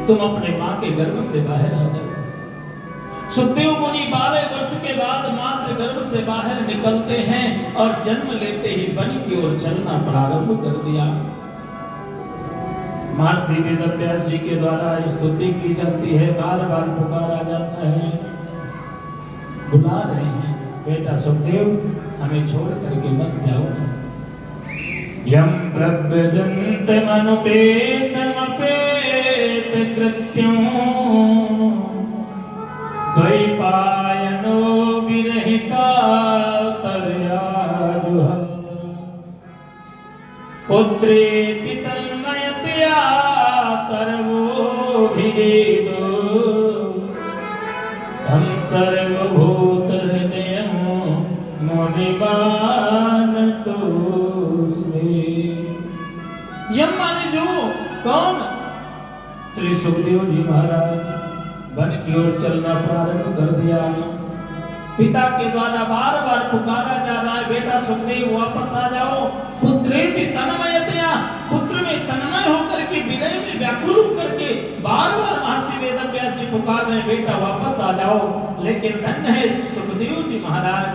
तुम अपने माँ के गर्भ से बाहर आ जाओ। सुखदेव मुनि 12 वर्ष के बाद मातृ गर्भ से बाहर निकलते हैं और जन्म लेते ही वन की ओर चलना प्रारंभ कर दिया। महर्षि वेदव्यास जी के द्वारा स्तुति की जाती है, बार बार पुकारा जाता है, बुला रहे हैं, बेटा सुखदेव हमें छोड़ करके मत जाओ। यम प्रव्रजन्त मनुपेतमपेत कृत्यं द्वैपायनो विरहिता तरयाजुः पुत्रेति तन्मयतया तरवोभिवेदो हम सर्वभूत हृदयं मुनिमानतोऽस्मि। यम माने जो, कौन? श्री सुखदेव जी महाराज वन की ओर चलना प्रारंभ कर दिया। पिता के द्वारा बार बार पुकारा जा रहा है, बेटा सुखदेव वापस आ जाओ। पुत्रेति तन्मयतया, पुत्र में तन्मय होकर के, विनय में व्याकुल होकर के बार बार महर्षि वेदव्यास जी पुकार रहे हैं, बेटा वापस आ जाओ। लेकिन धन्य है सुखदेव जी महाराज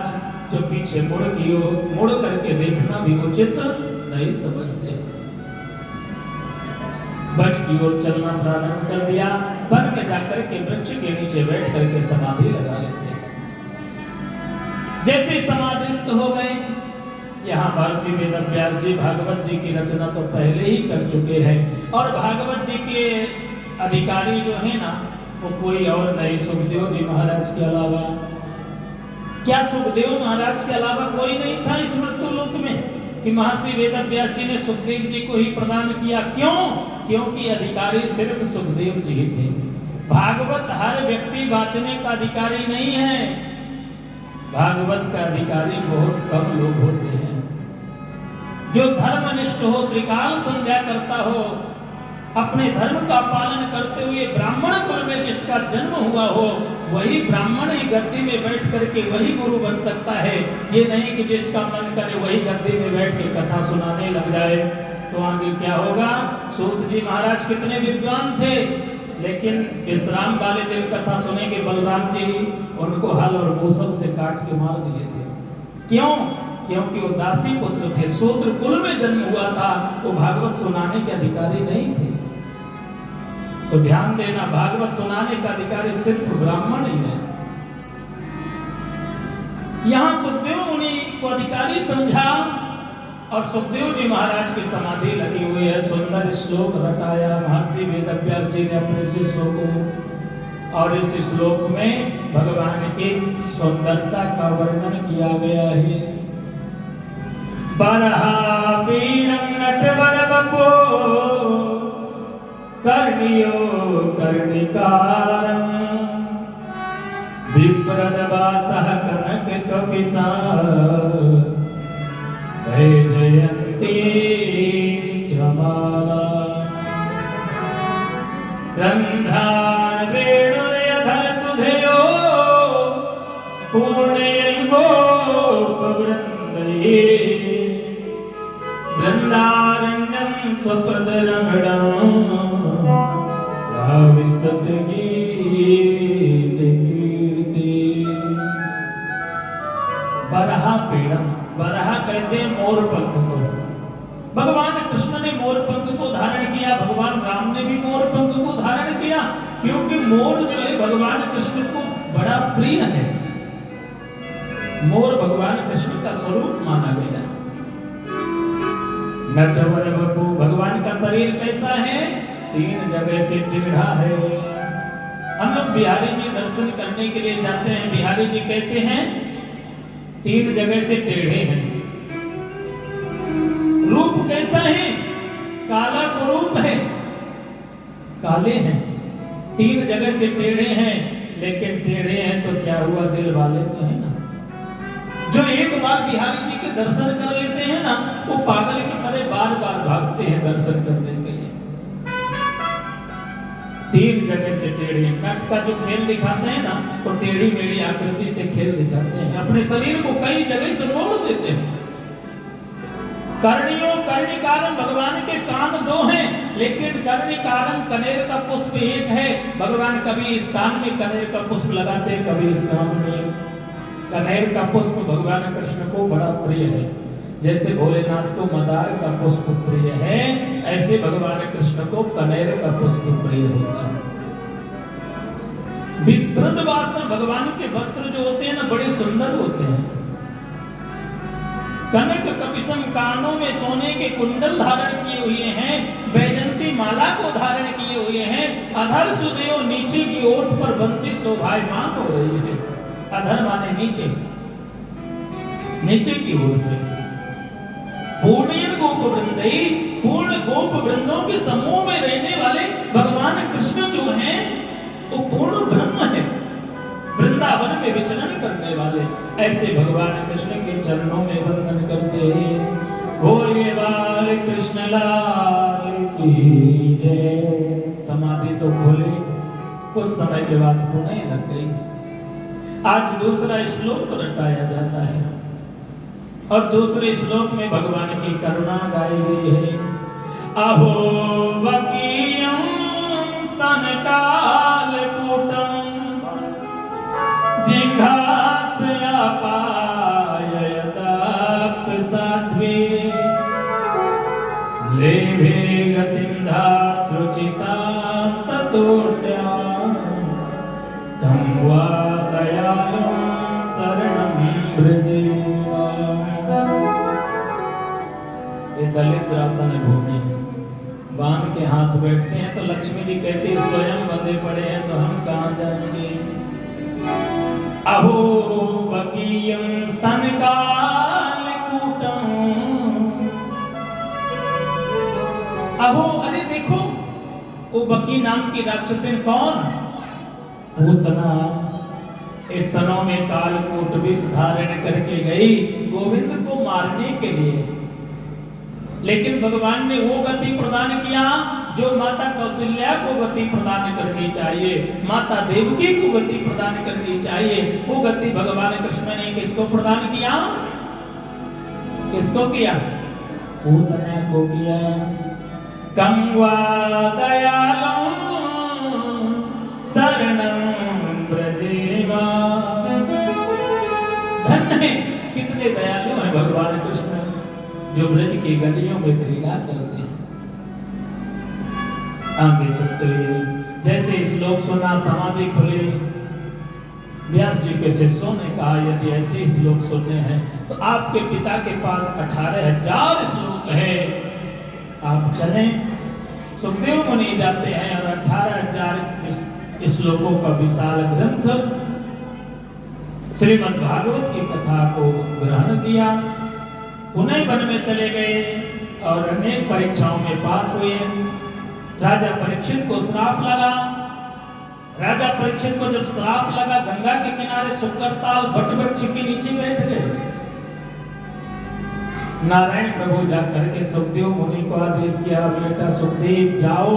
जो पीछे मुड़ करके देखना भी उचित नहीं समझते। वन की ओर चलना प्रारंभ कर दिया। वन में जाकर के वृक्ष के नीचे बैठ करके समाधि लगा लेते। जैसे समाधिस्थ हो गए, यहाँ महर्षि वेदव्यास जी भागवत जी की रचना तो पहले ही कर चुके हैं और भागवत जी के अधिकारी जो है ना वो कोई और नहीं, सुखदेव जी महाराज के अलावा। क्या सुखदेव महाराज के अलावा कोई नहीं था इस मृत्यु लोक में कि महर्षि वेदव्यास जी ने सुखदेव जी को ही प्रदान किया? क्यों? क्योंकि अधिकारी सिर्फ सुखदेव जी ही थे। भागवत हर व्यक्ति वाचने का अधिकारी नहीं है। भागवत का अधिकारी बहुत कम लोग होते हैं। जो धर्मनिष्ठ हो, त्रिकाल संध्या करता हो, अपने धर्म का पालन करते हुए ब्राह्मण कुल में जिसका जन्म हुआ हो, वही ब्राह्मण ही गद्दी में बैठ करके वही गुरु बन सकता है। ये नहीं कि जिसका मन करे वही गद्दी में बैठ के कथा सुनाने लग जाए, तो आगे क्या होगा? सूत जी महाराज कितने विद्वान थे, लेकिन विश्राम वाले दिन कथा सुनेंगे बलराम जी, उनको हल और मूसल से काट के मार दिए थे। क्यों? क्योंकि वो दासी पुत्र थे, शूद्र कुल में जन्म हुआ था, वो भागवत सुनाने के अधिकारी नहीं थे। तो ध्यान देना, भागवत सुनाने का अधिकारी सिर्फ ब्राह्मण ही है। यहाँ सुखदेव मुनि को अधिकारी समझा और सुखदेव जी महाराज की समाधि लगी हुई है। सुंदर श्लोक रटाया महर्षि वेदव्यास जी ने अपने शिष्यों को, और इस श्लोक में भगवान की सुंदरता का वर्णन किया गया है। बरहापीनम नटवर बपो कर्णियो कर्णिकारं विप्रदवासः कनक कपिसा वैजयन्ती चमाला रंध्रान वेणुर्यधर सुधयो पूर्णयङ्गोपवृन्दये वृन्दारण्यं स्वपदरमणं भाविसतगीतकीर्ति। बरहापीणम, बरहा कहते हैं मोर पंख को। भगवान कृष्ण ने मोर पंख को धारण किया, भगवान राम ने भी मोर पंख को धारण किया, क्योंकि मोर जो है भगवान कृष्ण को बड़ा प्रिय है। मोर भगवान कृष्ण का स्वरूप माना गया। नटवर बपू, भगवान का शरीर कैसा है? 3 जगह से टेढ़ा है। हम लोग बिहारी जी दर्शन करने के लिए जाते हैं, बिहारी जी कैसे हैं? 3 जगह से टेढ़े हैं। रूप कैसा है? काला कुरूप है, काले हैं, 3 जगह से टेढ़े हैं। लेकिन टेढ़े हैं तो क्या हुआ, दिल वाले तो है ना। जो एक बार बिहारी जी के दर्शन कर लेते हैं ना, वो पागल की तरह बार बार भागते हैं दर्शन करने के लिए। 3 जगह से टेढ़े। नट का जो खेल दिखाते हैं ना, वो टेढ़ी मेढ़ी आकृति से खेल दिखाते हैं, अपने शरीर को कई जगह से मोड़ देते हैं। कर्णिकारम भगवान के कान 2 हैं, लेकिन कर्णिकारम कनेर का पुष्प एक है। भगवान कभी इस कान में कनेर का पुष्प लगाते हैं, कभी इस कान में। कनेर का पुष्प भगवान कृष्ण को बड़ा प्रिय है। जैसे भोलेनाथ को मंदार का पुष्प प्रिय है, ऐसे भगवान कृष्ण को कनेर का पुष्प प्रिय होता है। विप्रदवासन भगवान के वस्त्र जो होते हैं ना, बड़े सुंदर होते हैं। कनक कपिसम, कानों में सोने के कुंडल धारण किए हुए हैं, वैजंती माला को धारण किए हुए हैं। अधर सुदेव, नीचे की ओठ पर बंसी शोभायमान हो रही है। अधर माने नीचे, नीचे की ओर पे। पूर्ण गोप वृंदई, पूर्ण गोप वृंदों के समूह में रहने वाले भगवान कृष्ण जो हैं वो पूर्ण ब्रह्म है, वृंदावन में विचरण करने वाले। ऐसे भगवान कृष्ण के चरणों में वंदन करते हैं। बोलिए बाल कृष्ण लाल की जय। समाधि तो खोले, कुछ समय के बाद पुनः लग गई। आज दूसरा श्लोक रटाया जाता है और दूसरे श्लोक में भगवान की करुणा गाई गई है। अहो बकीयं स्तनकाल कूटं जिघासया पाययताप साध्वी लेभे गतिं धातृचितां ततोट्यां तं वा दयालुं शरणं व्रजेवा। ये दलिद्रासन भूमि, बांध के हाथ बैठते हैं तो लक्ष्मी जी कहती स्वयं बंधे पड़े हैं तो हम कहाँ जाएंगे। अहो बकीयं स्तनकालकूटं, अहो अरे देखो, वो बकी नाम की राक्षसिन कौन? पूतना। स्तनों में कालकूट विष धारण करके गई गोविंद को मारने के लिए, लेकिन भगवान ने वो गति प्रदान किया जो माता कौशल्या को गति प्रदान करनी चाहिए, माता देवकी को गति प्रदान करनी चाहिए। वो गति भगवान कृष्ण ने किसको प्रदान किया? किसको किया? पूतना को किया। कं वा दयालुं शरणं व्रजेमा। धन्य है, कितने दयालु हैं भगवान कृष्ण जो ब्रज की गलियों में क्रीड़ा करते हैं। आगे चलते हुए जैसे श्लोक सुना, समाधि खुली। व्यास जी के शिष्यों ने कहा यदि ऐसे श्लोक सुनने हैं तो आपके पिता के पास 18,000 श्लोक है, आप चलें। सुखदेव मुनि जाते हैं और 18,000 श्लोकों का विशाल ग्रंथ श्रीमद् भागवत की कथा को ग्रहण किया। पुनः वन में चले गए और अनेक परीक्षाओं में पास हुए। राजा परीक्षित को श्राप लगा। राजा परीक्षित को जब श्राप लगा, गंगा के किनारे सुकरताल वट वृक्ष के नीचे बैठ गए। नारायण प्रभु जाकर के सुखदेव मुनि को आदेश किया, बेटा सुखदेव जाओ,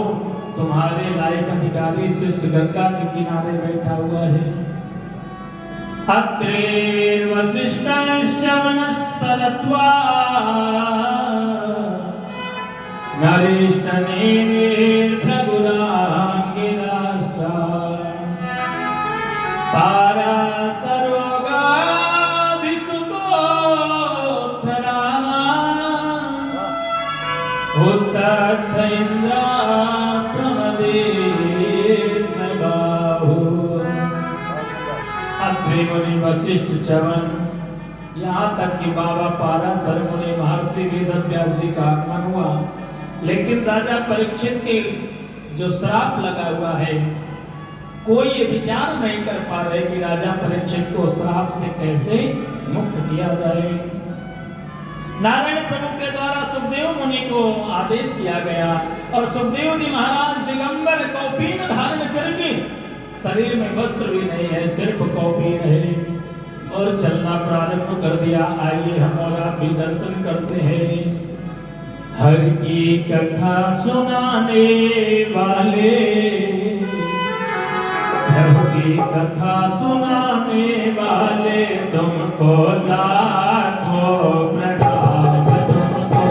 तुम्हारे लायक अधिकारी शिष्य गंगा के किनारे बैठा हुआ है। अत्रेर वसिष्ठश्च वनस्सरत्वा नरेष्टनेमिर भृगुरांगिराष्ट्रा पारासरोगाधिसुतोत्थरामा उत्तथ इंद्रा प्रमदेत्न बाहु। अत्रि मुनि वशिष्ठ च्यवन, यहाँ तक कि बाबा पाराशर मुनि महर्षि वेदव्यास जी का आगमन हुआ, लेकिन राजा परीक्षित के जो श्राप लगा हुआ है, कोई ये विचार नहीं कर पा रहे कि राजा परीक्षित को श्राप से कैसे मुक्त किया जाए। नारायण प्रभु के द्वारा सुखदेव मुनि को आदेश किया गया और सुखदेव जी महाराज दिगंबर कौपीन धारण करके, शरीर में वस्त्र भी नहीं है, सिर्फ कौपीन है, और चलना प्रारंभ कर दिया। आइए हम और आप भी दर्शन करते हैं। हर की कथा सुनाने वाले, प्रभु की कथा सुनाने वाले, तुमको लाखों प्रणाम, तुमको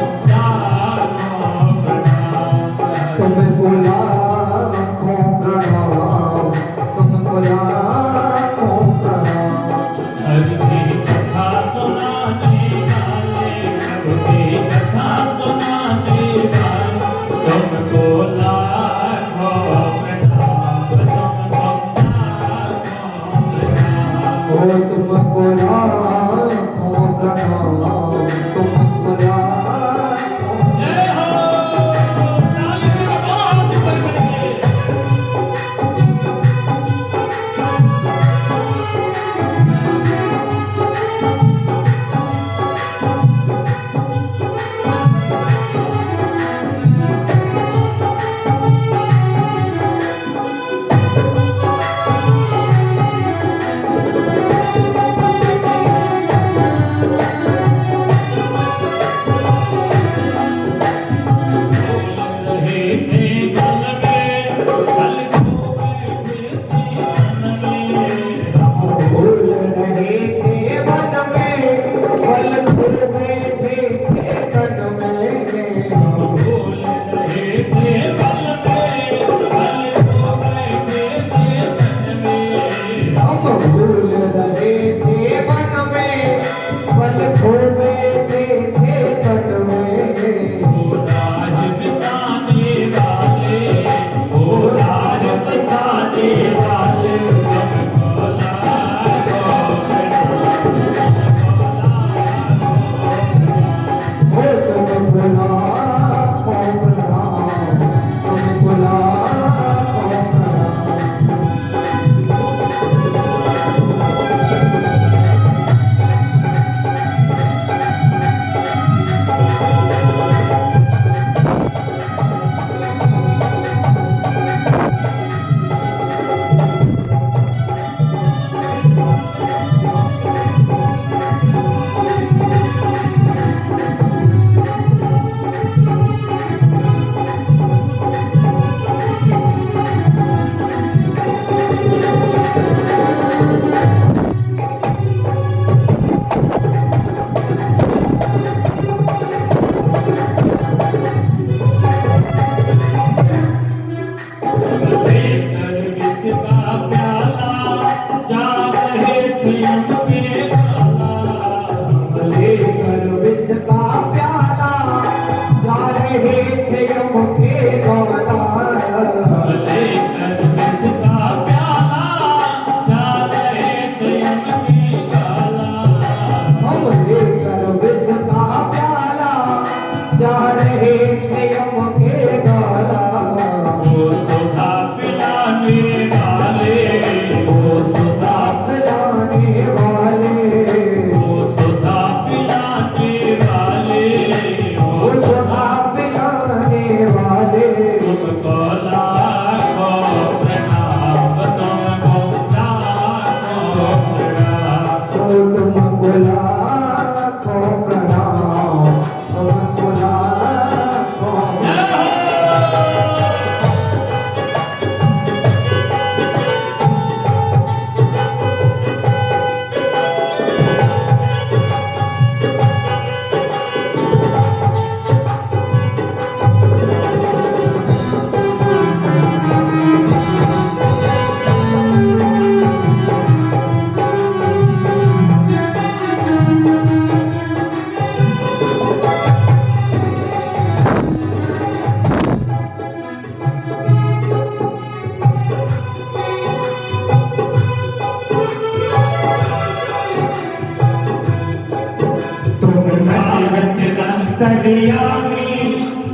अंतर्यामी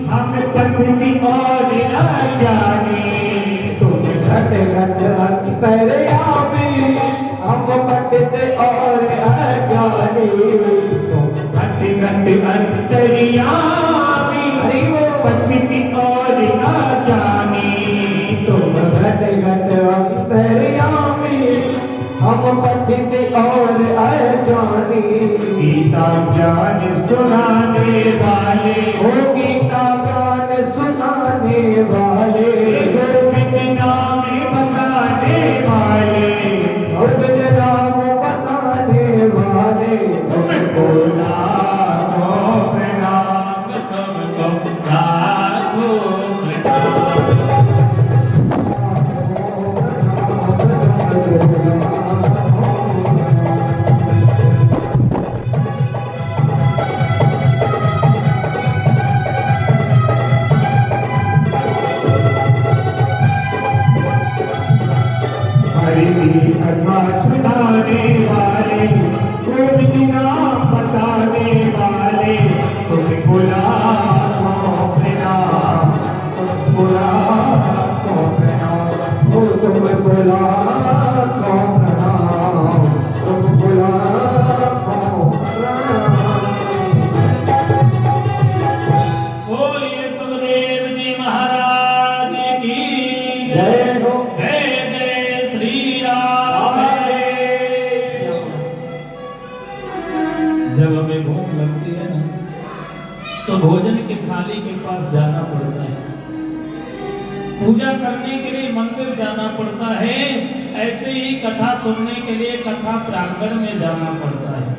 हम पत्नी और न जाने तुम घट घट अंतर्यामी हम पंडित और अज्ञानी तुम घट घट अंतर्यामी पत्नी और न जाने तुम घट घट अंतर्यामी हम पतित और अजानी गीता ज्ञान सुनाने वाले हो गीता ज्ञान सुनाने वाले गोविंद नाम बताने वाले गोविंद नाम बताने वाले तुमको लाखों प्रणाम तुमको लाखों कथा सुनाने वाले भोजन की थाली के पास जाना पड़ता है, पूजा करने के लिए मंदिर जाना पड़ता है, ऐसे ही कथा सुनने के लिए कथा प्रांगण में जाना पड़ता है।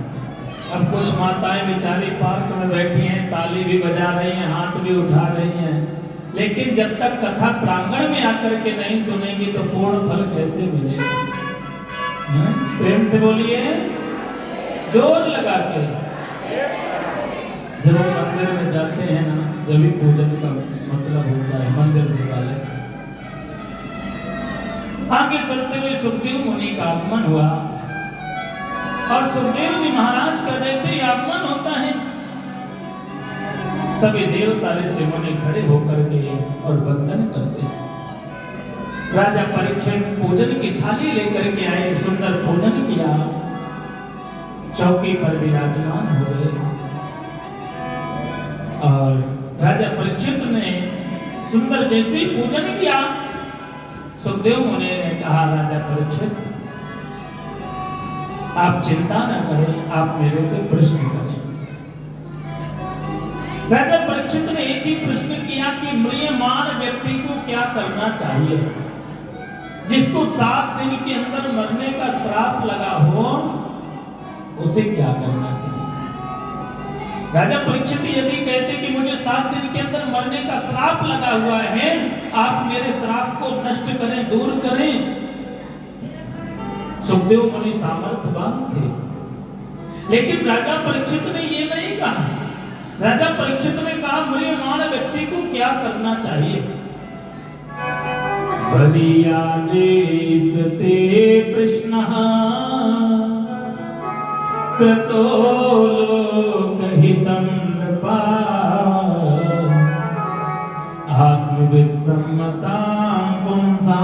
अब कुछ माताएं बेचारी पार्क में बैठी हैं, ताली भी बजा रही हैं, हाथ भी उठा रही हैं, लेकिन जब तक कथा प्रांगण में आकर के नहीं सुनेंगी तो पूर्ण फल कैसे मिलेगा? प्रेम से बोलिए, जोर लगा के। जब हम मंदिर में जाते हैं ना, जब भी पूजन का मतलब होता है, मंदिर में जाए। आगे चलते हुए सुखदेव मुनि का आगमन हुआ और सुखदेव जी महाराज का जैसे ही आगमन होता है, सभी देवता ऋषि मुनि खड़े होकर के और वंदन करते हैं। राजा परीक्षित पूजन की थाली लेकर के आए, सुंदर पूजन किया, चौकी पर विराजमान हो गए और राजा परीक्षित ने सुंदर जैसे ही पूजन किया, सुखदेव मुनि ने कहा, राजा परीक्षित आप चिंता न करें, आप मेरे से प्रश्न करें। राजा परीक्षित ने एक ही प्रश्न किया कि म्रियमाण व्यक्ति को क्या करना चाहिए? जिसको 7 दिन के अंदर मरने का श्राप लगा हो, उसे क्या करना चाहिए? राजा परीक्षित यदि कहते कि मुझे 7 दिन के अंदर मरने का श्राप लगा हुआ है, आप मेरे श्राप को नष्ट करें, दूर करें। सुखदेव मुनि सामर्थ्यवान थे, लेकिन राजा परीक्षित ने ये नहीं कहा। राजा परीक्षित ने कहा, म्रियमाण व्यक्ति को क्या करना चाहिए? बलियानेस्ते प्रश्नः कृतो लोकहितं नृपा आत्मविद सम्मतां पुंसा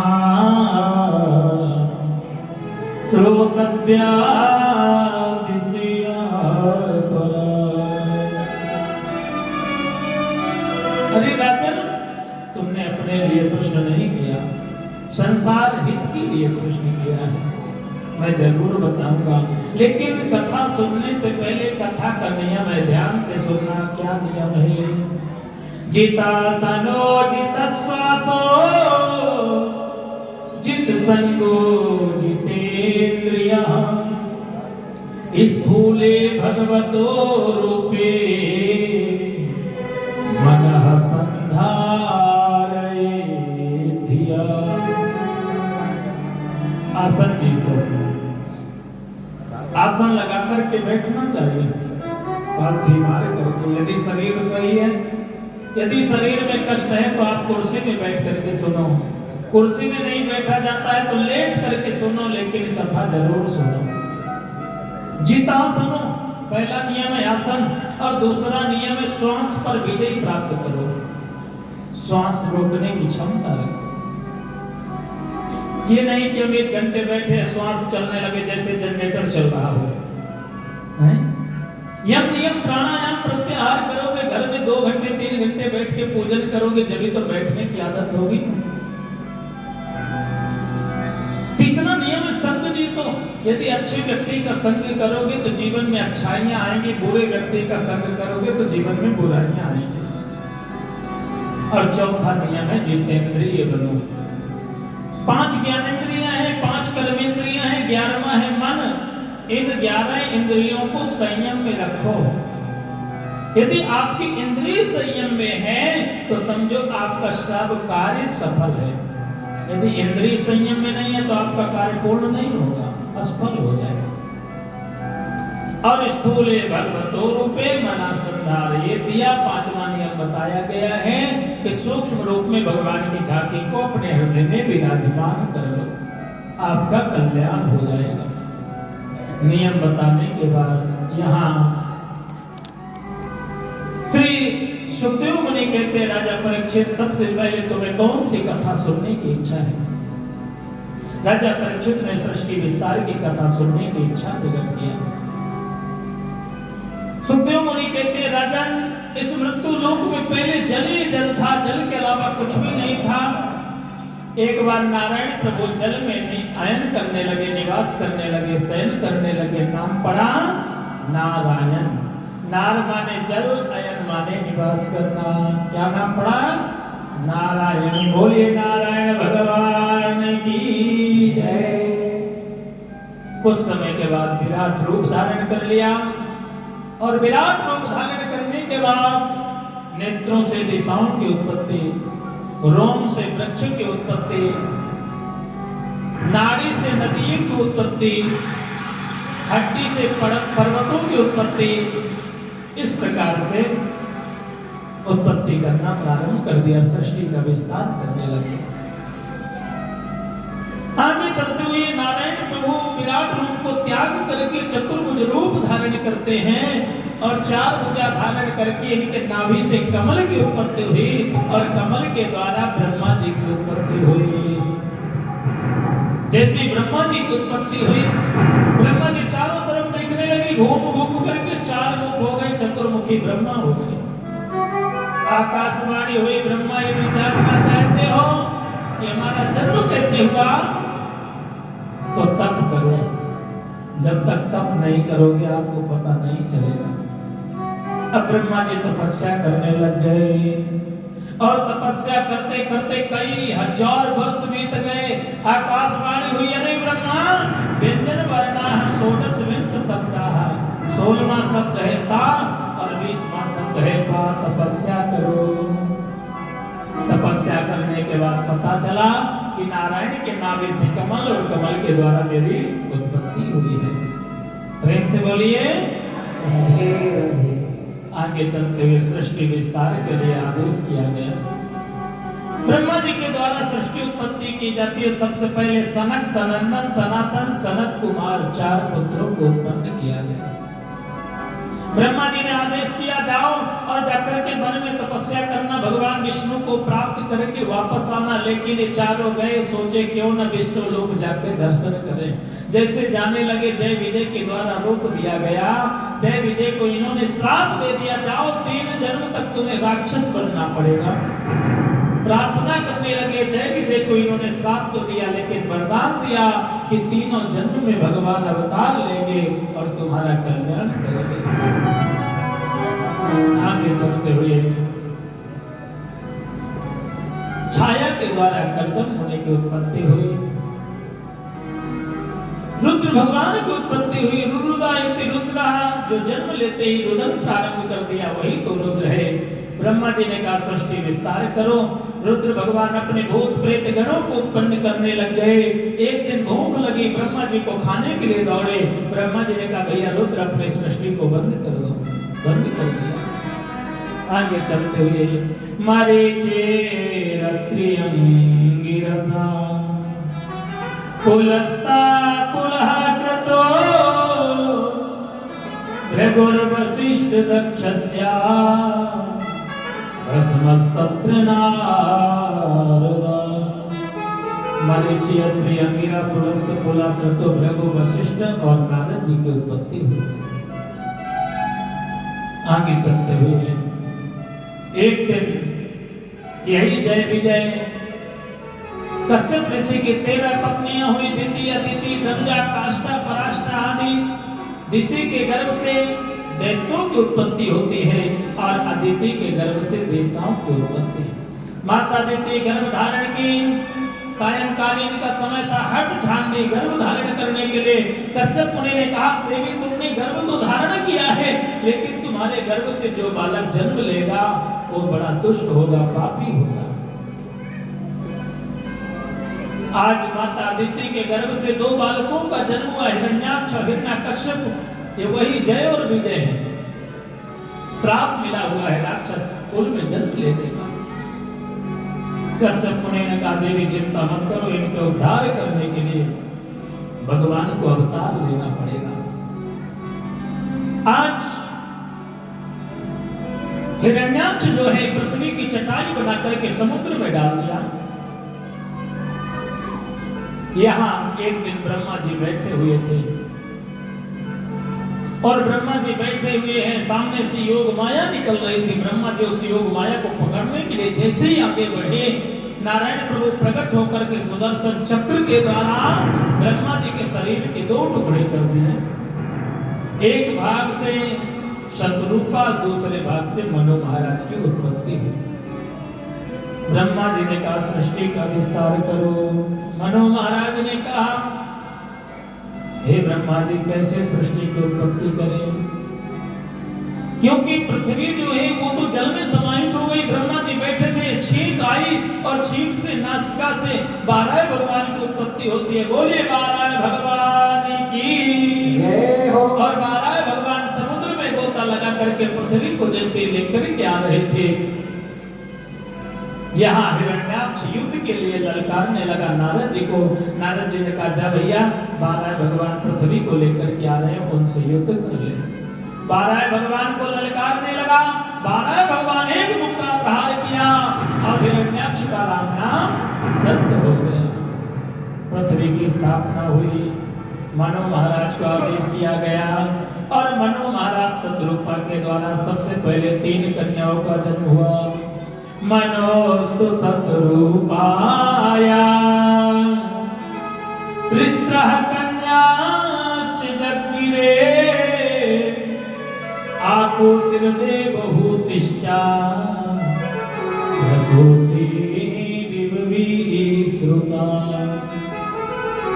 श्रोतव्या दिशया परा। अरे राजन, तुमने अपने लिए प्रश्न नहीं किया, संसार हित के लिए प्रश्न किया है। मैं जरूर बताऊंगा, लेकिन कथा सुनने से पहले कथा का नियम है, ध्यान से सुनना। क्या नियम है? जितासनो जित श्वासो जित संगो जितेन्द्रियः स्थूले भगवतो रूपे मनः संधारये धिया। आसन जीतो, आसन लगा करके बैठना चाहिए, पालथी मार करके। यदि शरीर सही है, यदि शरीर में कष्ट है तो आप कुर्सी में बैठ करके सुनो, कुर्सी में नहीं बैठा जाता है तो लेट करके सुनो, लेकिन कथा जरूर सुनो। जितासनो पहला नियम है आसन, और दूसरा नियम है श्वास पर विजय प्राप्त करो, श्वास रोकने की क्षमता रखो। ये नहीं कि हम 1 घंटे बैठे श्वास चलने लगे जैसे जनरेटर चल रहा हो। यम नियम प्राणायाम प्रत्याहार करोगे, घर में 2 घंटे 3 घंटे बैठ के पूजन करोगे, जब भी तो बैठने की आदत होगी। तीसरा नियम संग जीतो। यदि अच्छे व्यक्ति का संग करोगे तो जीवन में अच्छाइयां आएंगी, बुरे व्यक्ति का संग करोगे तो जीवन में बुराइयां आएंगी। और चौथा नियम है जितेंद्रिय बनो। 5 ज्ञानेंद्रियां हैं, 5 कर्मेंद्रियां हैं, 11वां है मन। इन 11 इंद्रियों को संयम में रखो। यदि आपकी इंद्रिय संयम में है तो समझो आपका सब कार्य सफल है। यदि इंद्रिय संयम में नहीं है तो आपका कार्य पूर्ण नहीं होगा, असफल हो जाएगा। और स्थूले भगवतो रूपे मना संधारये दिया। 5वां नियम बताया गया है कि सूक्ष्म रूप में भगवान की झांकी को अपने हृदय में विराजमान कर लो, आपका कल्याण हो जाएगा। नियम बताने के बाद यहाँ श्री सुखदेव मुनि कहते, राजा परीक्षित सबसे पहले तुम्हें कौन सी कथा सुनने की इच्छा है? राजा परीक्षित ने सृष्टि विस्तार की कथा सुनने की इच्छा प्रकट किया। सुखदेव मुनि कहते, राजन, इस मृत्यु लोक में पहले जल ही जल था, जल के अलावा कुछ भी नहीं था। एक बार नारायण प्रभु जल में आयन करने लगे, निवास करने लगे, शयन करने लगे, नाम पड़ा नारायण। नार माने जल, अयन माने निवास करना। क्या नाम पड़ा? नारायण। बोलिए नारायण भगवान की जय। कुछ समय के बाद विराट रूप धारण कर लिया और विराट रूप धारण करने के बाद नेत्रों से दिशाओं की उत्पत्ति, रोम से वृक्ष की उत्पत्ति, नाड़ी से नदियों की उत्पत्ति, हड्डी से पर्वतों की उत्पत्ति, इस प्रकार से उत्पत्ति करना प्रारंभ कर दिया, सृष्टि का विस्तार करने लगे। आगे चलते हुए नारायण प्रभु विराट रूप को त्याग करके चतुर्भुज रूप धारण करते हैं और चार भुजा धारण करके इनके नाभि से कमल की उत्पत्ति हुई और कमल के द्वारा ब्रह्मा जी की उत्पत्ति हुई। जैसे ब्रह्मा जी की उत्पत्ति हुई, ब्रह्मा जी चारों तरफ देखने लगे, घूम घूम करके चार मुख हो गए, चतुर्मुखी ब्रह्मा हो गए। आकाशवाणी हुई, ब्रह्मा यदि जानना चाहते हो कि हमारा जन्म कैसे हुआ तो तप करो, जब तक तप नहीं करोगे आपको पता नहीं चलेगा। अब ब्रह्मा जी तपस्या करने लग गए और तपस्या करते करते कई हजार वर्ष बीत गए। आकाशवाणी हुई, अरे ब्रह्मा व्यंजन वर्णाः षोडश विंश शब्दाः, 16वां शब्द है ता और 20वां शब्द है पा, तपस्या करो। तपस्या करने के बाद पता चला कि नारायण के नाभि से कमल और कमल के द्वारा मेरी उत्पत्ति हुई है। प्रेम से बोलिए। आगे चलते हुए सृष्टि विस्तार के लिए आदेश किया गया। ब्रह्मा जी के द्वारा सृष्टि उत्पत्ति की जाती है। सबसे पहले सनक, सनंदन, सनातन, सनत कुमार चार पुत्रों को उत्पन्न किया गया। ब्रह्मा जी ने आदेश किया, जाओ और जाकर के वन में तपस्या करना, भगवान विष्णु को प्राप्त करके वापस आना। लेकिन ये चारों गए, सोचे क्यों न विष्णु लोक जाके दर्शन करें। जैसे जाने लगे, जय विजय के द्वारा रोक दिया गया। जय विजय को इन्होंने श्राप दे दिया, जाओ 3 जन्म तक तुम्हें राक्षस बनना पड़ेगा। प्रार्थना करने लगे, जय विजय को इन्होंने श्राप तो दिया लेकिन वरदान दिया कि 3 जन्म में भगवान अवतार लेंगे और तुम्हारा कल्याण करेंगे। आगे चलते हुए छाया के द्वारा कर्दम होने की उत्पत्ति हुई, रुद्र भगवान की उत्पत्ति हुई। रुद्रायति रुद्रः, जो जन्म लेते ही रुदन प्रारंभ कर दिया वही तो रुद्र है। ब्रह्मा जी ने कहा सृष्टि विस्तार करो। रुद्र भगवान अपने भूत प्रेत गणों को उत्पन्न करने लग गए। एक दिन भूख लगी, ब्रह्मा जी को खाने के लिए दौड़े। ब्रह्मा जी ने कहा भैया रुद्र अपनी सृष्टि को बंद कर दो, बंद कर दिया। आगे चलते हुए मरीचे रत्रियं गिरसा पुलस्ता पुलः क्रतो भृगुर्वसिष्ठ दक्षस्या भस्मस्तत्र नारदा। मरीचि, अत्रि, अंगिरा, पुलस्त, पुला, क्रतो, भृगु, वशिष्ठ और नारद जी की उत्पत्ति हुई। आगे चलते हुए एक दिन यही जय विजय कश्यप ऋषि की 13 पत्नियां हुई, दिति, अदिति, दनुजा, काष्ठा, पराष्ठा आदि। दिति के गर्भ से दैत्यों की उत्पत्ति होती है और अदिति के गर्भ से देवताओं की उत्पत्ति। माता दिति गर्भ धारण की, सायंकालीन का समय था, हट ठान दी गर्भ धारण करने के लिए। कश्यप मुनि ने कहा देवी तुमने गर्भ तो धारण किया है लेकिन तुम्हारे गर्भ से जो बालक जन्म लेगा वो बड़ा दुष्ट होगा, पापी होगा। आज माता अदिति के गर्भ से 2 बालकों का जन्म हुआ, हिरण्याक्ष और हिरण्यकश्यप। ये वही जय और विजय है। श्राप मिला हुआ है, राक्षस कुल में जन्म ले लेगा। कश्यप मुनि ने कहा देवी चिंता मत करो, इनके उद्धार करने के लिए भगवान को अवतार लेना पड़ेगा। आज हिरण्याक्ष जो है पृथ्वी की चटाई बना करके समुद्र में डाल दिया। यहां एक दिन ब्रह्मा जी बैठे हुए थे और ब्रह्मा जी बैठे हुए हैं, सामने से योग माया निकल रही थी। ब्रह्मा जी उस योग माया को पकड़ने के लिए जैसे ही आगे बढ़े, नारायण प्रभु प्रकट होकर के सुदर्शन चक्र के द्वारा ब्रह्मा जी के शरीर के 2 टुकड़े कर दिए। एक भाग से शत्रुपा, दूसरे भाग से मनु महाराज की उत्पत्ति हुई। ब्रह्मा जी ने कहा सृष्टि का विस्तार करो। मनु महाराज ने कहा हे ब्रह्मा जी कैसे सृष्टि की उत्पत्ति करें, क्योंकि पृथ्वी जो है वो तो जल में समाहित हो गई। ब्रह्मा जी बैठे थे, छींक आई और छींक से नासिका से 12 भगवान की उत्पत्ति होती है। बोलिए 12 भगवान की जय हो। और 12 भगवान समुद्र में गोता लगा करके पृथ्वी को जैसे लेकर के आ रहे थे, यहाँ हिरण्याक्ष युद्ध के लिए ललकारने लगा नारद जी को। नारद जी ने कहा जा भैया 12 भगवान पृथ्वी को लेकर के आ रहे हैं, उनसे युद्ध कर ले। 12 भगवान को ललकारने लगा। 12 भगवान एक मुक्का प्रहार किया और हिरण्याक्ष का नाम सत्य हो गया। पृथ्वी की स्थापना हुई। मनु महाराज को आदेश किया गया और मनु महाराज शत्रुपा के द्वारा सबसे पहले 3 कन्याओं का जन्म हुआ। मनोस्तु शत्रुपाया त्रिस्त्रः कन्याश्च जग्गिरे आकुतिर्देवहूतिश्च प्रसूतिरिव विश्रुता।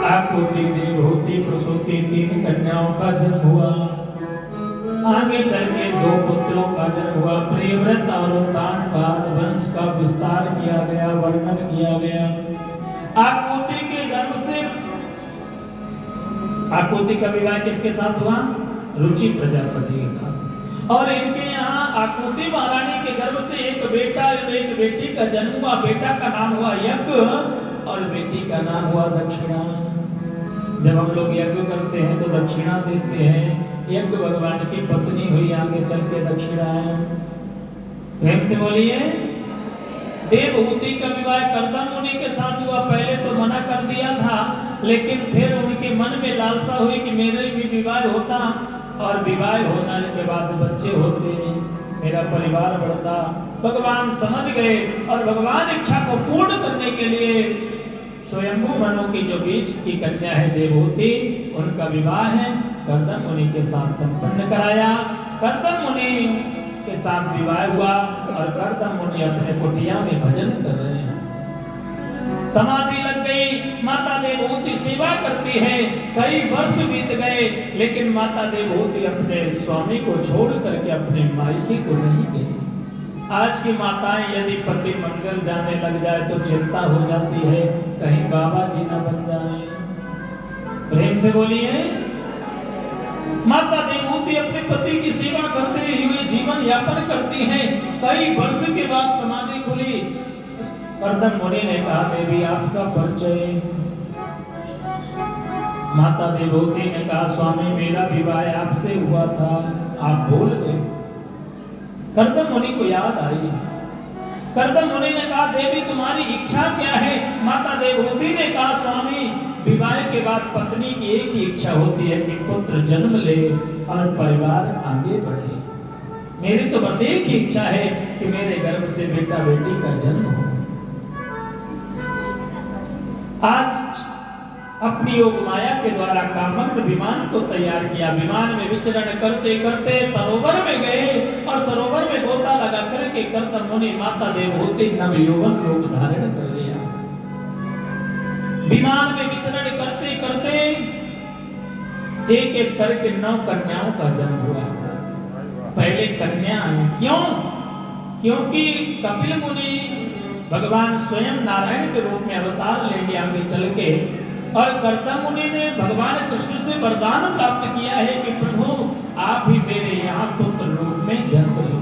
आकुति, देवहूति, प्रसूति 3 कन्याओं का जन्म हुआ। आगे चल के 2 पुत्रों का जन्म हुआ। प्रियव्रत और उत्तानपाद वंश का विस्तार किया गया, वर्णन किया गया। आकुति के गर्भ से, आकुति का विवाह किसके साथ हुआ? रुचि प्रजापति के साथ। और इनके यहाँ आकुति महारानी के गर्भ से एक बेटा और एक बेटी का जन्म हुआ। बेटा का नाम हुआ यज्ञ और बेटी का नाम हुआ दक्षिणा। जब हम लोग यज्ञ करते हैं तो दक्षिणा देते हैं। यज्ञ भगवान की पत्नी हुई, आगे चल के दक्षिणा है। प्रेम से बोलिए। देवहूति का विवाह कर्दम मुनि के साथ हुआ। पहले तो मना कर दिया था, लेकिन फिर उनके मन में लालसा हुई कि मेरे भी विवाह होता और विवाह होने के बाद बच्चे होते, मेरा परिवार बढ़ता। भगवान समझ गए और भगवान इच्छा को पूर्ण करने के लिए स्वयंभू मनु की जो बीच की कन्या है देवहूति, उनका विवाह है कर्दम मुनि के साथ संपन्न कराया। कर्दम मुनि के साथ विवाह हुआ और कर्दम मुनि अपने कुटिया में भजन कर रहे हैं। समाधि लग गई। माता देवहूति सेवा करती है। कई वर्ष बीत गए, लेकिन माता देवहूति अपने स्वामी को छोड़ करके अपने मायके को नहीं गई। आज की माताएं यदि पति मंगल जाने लग जाए तो चिंता हो जाती है, कहीं बाबा जी ना बन जाए। प्रेम से बोलिए। माता देवहूति अपने पति की सेवा करते हुए जीवन यापन करती हैं। कई वर्ष के बाद समाधि खुली। कर्दम मुनि ने कहा देवी आपका परिचय। माता देवहूति ने कहा स्वामी मेरा विवाह आपसे हुआ था, आप भूल गए। कर्दम मुनि को याद आई। कर्दम मुनि ने कहा देवी तुम्हारी इच्छा क्या है? माता देवहूति ने कहा स्वामी विवाह के बाद पत्नी की एक ही इच्छा होती है कि पुत्र जन्म ले और परिवार आगे बढ़े। मेरी तो बस एक ही इच्छा है कि मेरे गर्भ से बेटा बेटी का जन्म हो। आज अपनी योग माया के द्वारा कामग्न विमान को तैयार किया। विमान में विचरण करते करते सरोवर में गए और सरोवर में गोता लगा करके कर्दम मुनि माता देवहूति नवयौवन रूप धारण कर लिया। विमान में विचरण करते करते एक एक करके 9 कन्याओं का जन्म हुआ। पहले कन्या क्यों? क्योंकि कपिल मुनि भगवान स्वयं नारायण के रूप में अवतार लेंगे आगे चल के, और कर्दम मुनि ने भगवान कृष्ण से वरदान प्राप्त किया है कि प्रभु आप ही मेरे यहाँ पुत्र रूप में जन्म लो।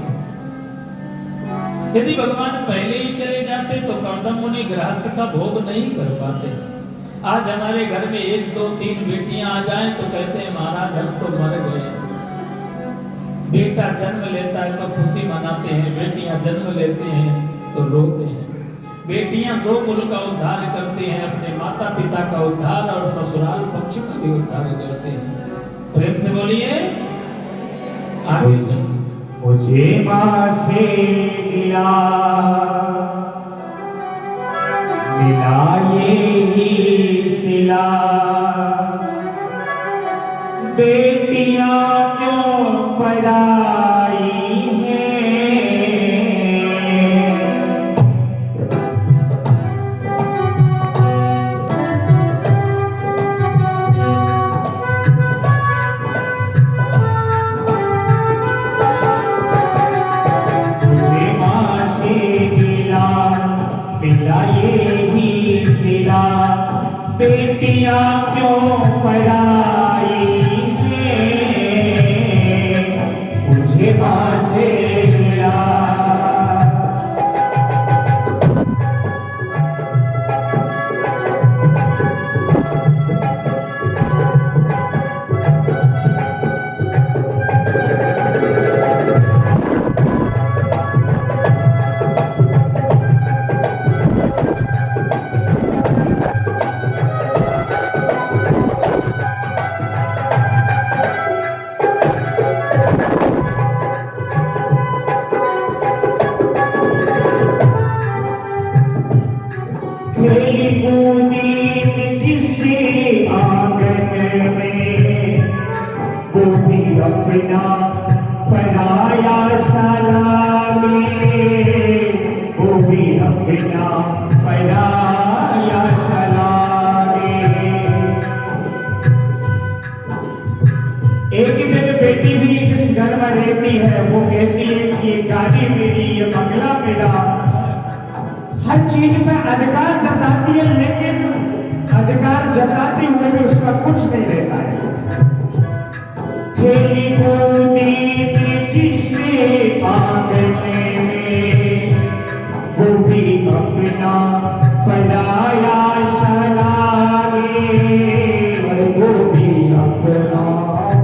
यदि भगवान पहले ही चले जाते तो कर्दम मुनि गृहस्थ का भोग नहीं कर पाते। आज हमारे घर में 1, 2, 3 बेटियां आ जाएं तो कहते हैं महाराज हम तो मर गए। बेटा जन्म लेता है तो खुशी मनाते हैं, बेटियां जन्म लेते हैं तो रोते हैं। बेटियां 2 कुल का उद्धार करते हैं, अपने माता पिता का उद्धार और ससुराल पक्ष का भी उद्धार करते हैं। प्रेम से बोलिए। आगे चलो। मुझे माँ से मिला ये ही सिला, बेटियां क्यों पड़ा बेटियां क्यों पराई हैं, मुझे माँ से मिला। खेली कूदी जिससे आंगन में, वो भी अपना पराया सलामे, वो भी अपना पराया सलामे। एक ही दिन बेटी भी जिस घर में रहती है वो कहती है कि ये गाड़ी मेरी, ये बंगला मेरा, हर चीज में अधिकार जताती है, लेकिन अधिकार जताते हुए भी उसका कुछ नहीं रहता है। खेली कूदी जिससे आंगन में, वो भी अपना पराया सलामे, वो भी अपना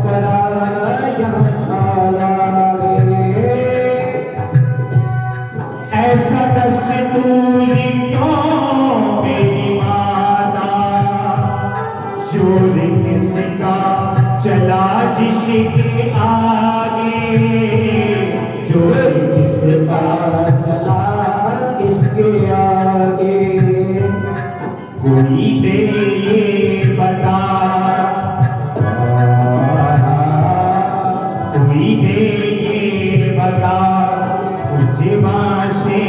पराया सलामे। ऐसा दस्तूर क्यों मेरी माता, शोर किसका चला जिसके आगे, शोर किसका चला किसके आगे, कोई दे ये बता, कोई दे ये बता, मुझे माँ से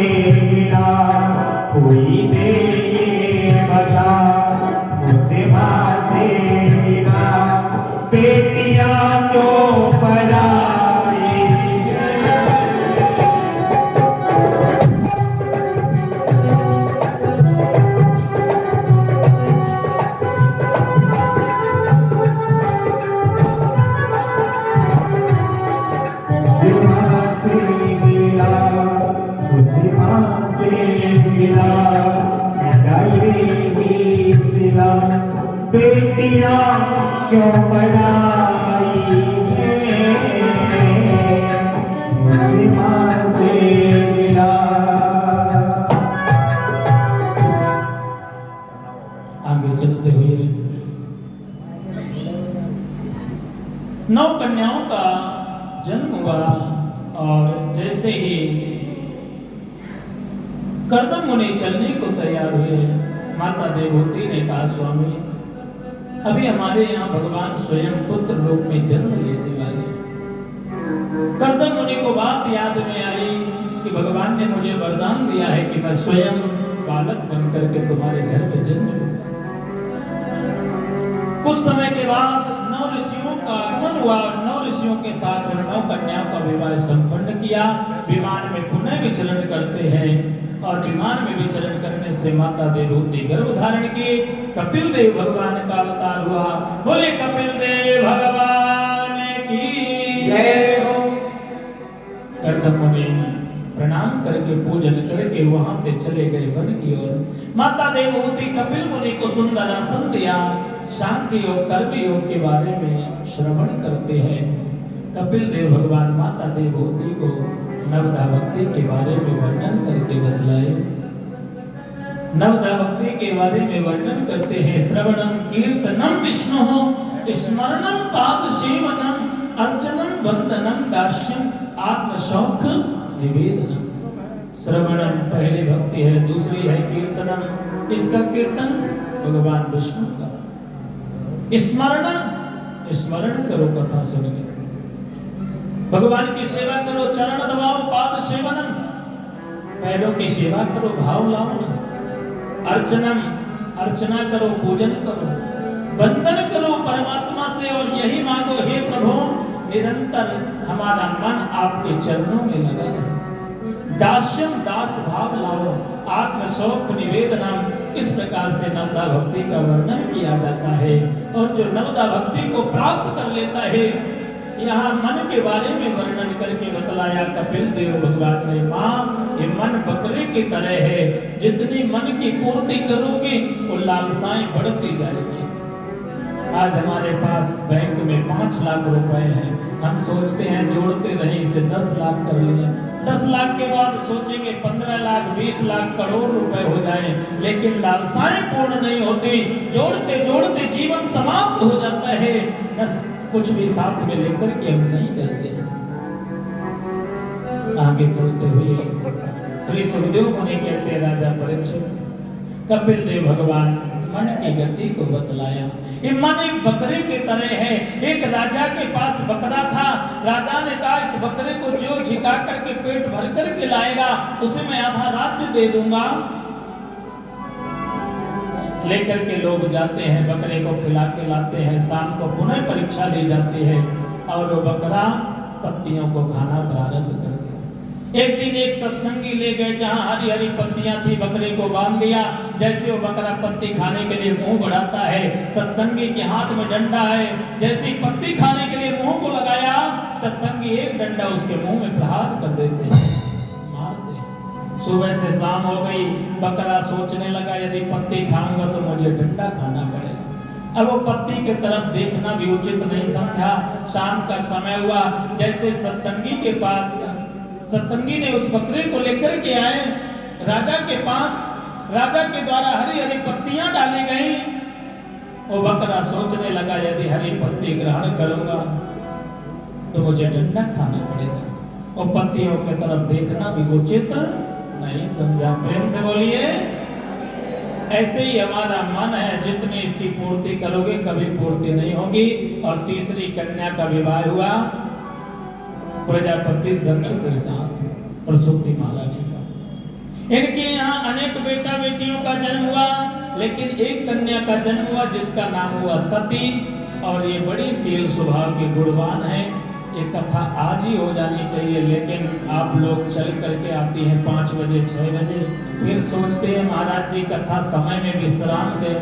मिला, कोई दे ये बता, मुझे माँ से मिला। बेटियां क्यों पराई हैं, मुझे माँ से मिला, मुझे माँ से मिला, मेरा यही सिला। बेटियां क्यों पराई हैं, मुझे माँ से मिला। आगे चलते हुए 9 कन्याओं का जन्म हुआ और जैसे ही कर्दम मुनि चलने को तैयार हुए, माता देवहूति ने कहा, स्वामी अभी हमारे यहाँ भगवान स्वयं पुत्र रूप में जन्म लेने वाले। कर्दम मुनि को बात याद में आई कि भगवान ने मुझे वरदान दिया है कि मैं स्वयं बालक बनकर के तुम्हारे घर में जन्म लूंगा। कुछ समय के बाद 9 ऋषियों का आगमन हुआ और 9 ऋषियों के साथ 9 कन्याओं का विवाह संपन्न किया। विमान में पुनः विचरण करते हैं और विमान में विचरण करने से माता देवहूति गर्भ धारण की। कपिल देव भगवान का अवतार हुआ। बोले कपिल देव भगवान की जय हो। कर्दम मुनि प्रणाम करके पूजन करके वहां से चले गए वन की ओर। माता देवहूति कपिल मुनि को सुंदर आसन दिया, शांति योग कर्म योग के बारे में श्रवण करते हैं। कपिल देव भगवान माता देवहूति को नवधा भक्ति के बारे में वर्णन करके बतलाए। नवधा भक्ति के बारे में वर्णन करते हैं। श्रवणम कीर्तनम विष्णु स्मरणम पाद सेवनम अर्चनम वंदनम दास्यम आत्मशौक निवेदनम। श्रवणम पहली भक्ति है, दूसरी है कीर्तनम। इसका कीर्तन भगवान विष्णु का। स्मरण करो, कथा सुन के भगवान की सेवा करो, चरण दबाओ, पाद सेवनम, पैरों की सेवा करो, भाव लाओ ना। अर्चना करो, पूजन करो, वंदन करो परमात्मा से और यही मांगो, हे प्रभु निरंतर हमारा मन आपके चरणों में लगा रहे। दास्यम, दास भाव लाओ। आत्मशौक निवेदनम, इस प्रकार से नवदा भक्ति का वर्णन किया जाता है। और जो नवदा भक्ति को प्राप्त कर लेता है, यहाँ मन के बारे में वर्णन करके बतलाया कपिल देव भगवान ने, माँ ये मन बकरे की तरह है, जितनी मन की पूर्ति करोगे वो लालसाएं बढ़ती जाएगी। आज हमारे पास बैंक में 5 लाख रुपए हैं, हम सोचते हैं जोड़ते रहे इसे 10 लाख कर लिए, 10 लाख के बाद सोचेंगे 15 लाख 20 लाख करोड़ रुपए हो जाएं, लेकिन लालसाएं पूर्ण नहीं होती, जोड़ते जोड़ते जीवन समाप्त हो जाता है, कुछ भी साथ में लेकर के हम नहीं जाते। आगे चलते हुए श्री सुखदेव मुनि कहते हैं, राजा परीक्षित, कपिल देव भगवान मन की गति को बतलाया। ये मन एक बकरे की तरह है। एक राजा के पास बकरा था, राजा ने कहा इस बकरे को जो झिका करके पेट भर करके लाएगा उसे मैं आधा राज्य दे दूंगा। लेकर के लोग जाते हैं, बकरे को खिला के लाते हैं, शाम को पुनः परीक्षा ली जाती है और वो बकरा पत्तियों को खाना प्रारंभ कर दिया। एक दिन एक सत्संगी ले गए जहां हरी हरी पत्तियां थी, बकरे को बांध दिया। जैसे वो बकरा पत्ती खाने के लिए मुंह बढ़ाता है, सत्संगी के हाथ में डंडा है, जैसे ही पत्ती खाने के लिए मुंह को लगाया, सत्संगी एक डंडा उसके मुंह में प्रहार कर देते हैं, मारते हैं। सुबह से शाम हो गई, बकरा सोचने लगा यदि पत्ती खाऊंगा तो मुझे डंडा खाना पड़ेगा। अब वो पत्ती की तरफ देखना भी उचित नहीं समझा। शाम का समय हुआ, जैसे सत्संगी के पास सत्संगी ने उस बकरे को लेकर के आए राजा के पास, राजा के द्वारा हरी हरी पत्तियां डाली गई। वो बकरा सोचने लगा यदि हरी पत्ती ग्रहण करूंगा तो मुझे डंडा खाना पड़ेगा। वो पत्तियों की तरफ देखना भी उचित नहीं समझा। प्रेम से बोलिए। ऐसे ही हमारा मन है, जितनी इसकी पूर्ति करोगे कभी पूर्ति नहीं होगी। और तीसरी कन्या का विवाह हुआ प्रजापति दक्ष के साथ और सुक्ति माला जी का। इनके यहाँ अनेक बेटा बेटियों का जन्म हुआ, लेकिन एक कन्या का जन्म हुआ जिसका नाम हुआ सती, और ये बड़ी शील स्वभाव की गुणवान है। ये कथा आज ही हो जानी चाहिए, लेकिन आप लोग चल करके आती हैं 5 बजे 6 बजे, फिर सोचते हैं महाराज जी कथा समय में विश्राम दें।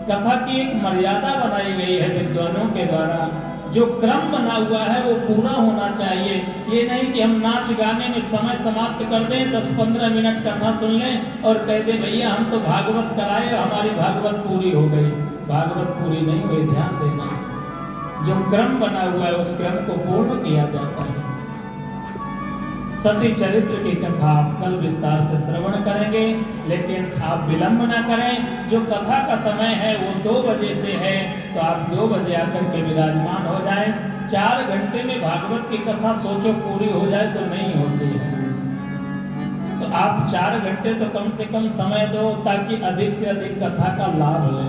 कथा की एक मर्यादा बनाई गई है विद्वानों के द्वारा, जो क्रम बना हुआ है वो पूरा होना चाहिए। ये नहीं कि हम नाच गाने में समय समाप्त कर दें, 10-15 मिनट कथा सुन लें और कह दें भैया हम तो भागवत कराए, हमारी भागवत पूरी हो गई। भागवत पूरी नहीं हुई, ध्यान देना। जो क्रम बना हुआ है उस क्रम को पूर्ण किया जाता है। सती चरित्र की कथा आप कल विस्तार से श्रवण करेंगे, लेकिन आप विलंब न करें। जो कथा का समय है वो 2 बजे से है, तो आप 2 बजे आकर के विराजमान हो जाएं। 4 घंटे में भागवत की कथा सोचो पूरी हो जाए तो नहीं होती है, तो आप 4 घंटे तो कम से कम समय दो ताकि अधिक से अधिक कथा का लाभ ले।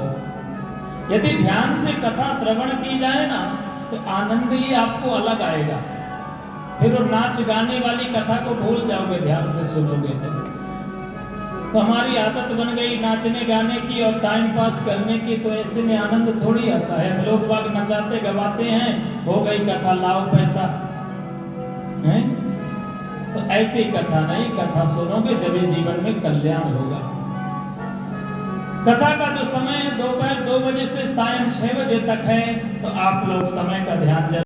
यदि ध्यान से कथा श्रवण की जाए ना तो आनंद ही आपको अलग आएगा। फिर वो नाच गाने वाली कथा को भूल जाओगे, ध्यान से सुनोगे तो हमारी आदत बन गई नाचने गाने की और टाइम पास करने की, तो ऐसे में आनंद थोड़ी आता है। लोग बाग नचाते गवाते हैं, हो गई कथा, लाओ पैसा है। तो ऐसी कथा नहीं, कथा सुनोगे जब ये जीवन में कल्याण होगा। कथा का जो समय है दोपहर 2 बजे से सायं 6 बजे तक है, तो आप लोग समय का ध्यान